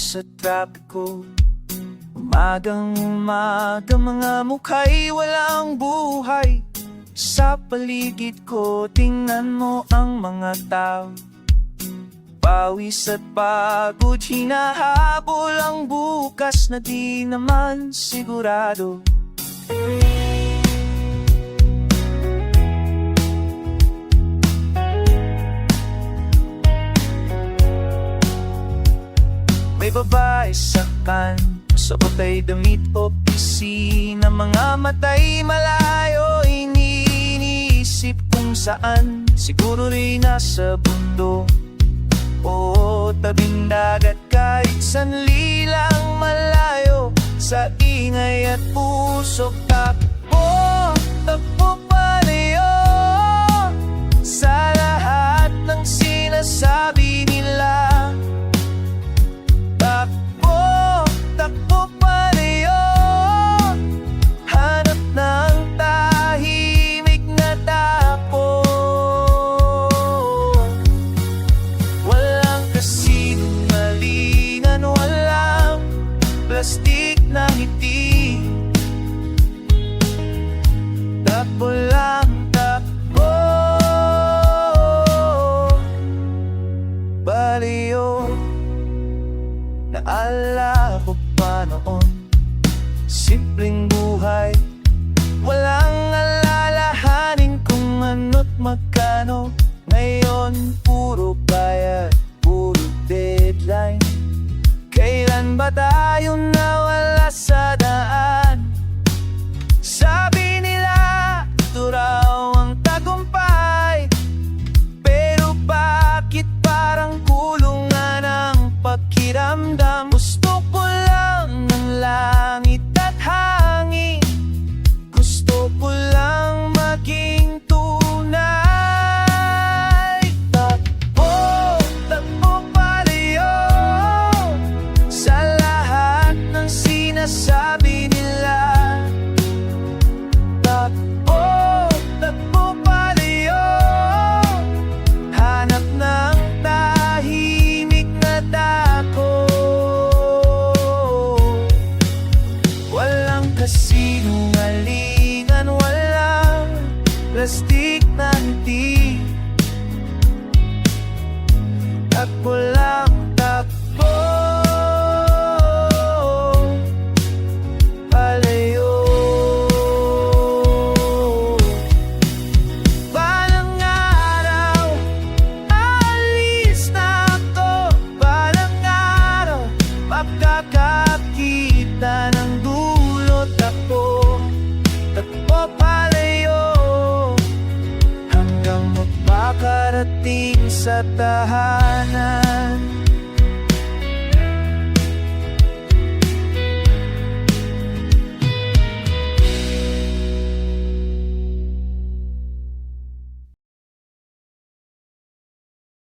sa trapiko. Umagang umaga, mga mukha'y walang buhay. Sa paligid ko, tingnan mo ang mga tao. Pawis at pagod, hinahabol ang bukas na di naman sigurado. May babae sa suot ay damit opisina, mga matay malayo, iniisip kung saan. Siguro rin nasa bundok o tabing dagat, kahit sanli lang malayo. Sa ingay at pusok, takbo, takbo palayo sa lahat ng sinasabi nila. Takbo palayo, hanap ng tahimik na dako. Walang kasinungalingan, walang plastik na ngiti. Takbo lang, takbo palayo. Naala ko pa noon, simpleng buhay, walang alalahanin kung ano't magkano. Ngayon puro bayad, puro deadline. Kailan ba tayo nawala sa daan? Sabi nila, ito raw ang tagumpay. Pero bakit parang kulungan ang pakiramdam? Gusto ko lang ng langit at hangin, gusto ko lang maging tunay. Takbo, takbo palayo sa lahat ng sinasabi nila. Takbo, takbo palayo, hanap ng tahimik na dako. Walang kasinungalingan, walang plastik na ngiti. Takbo lang, takbo palayo. Balang araw, aalis na ako. Balang araw, magkakakita ng dulo. Takbo, takbo palayo, hanggang magpakarating sa tahanan.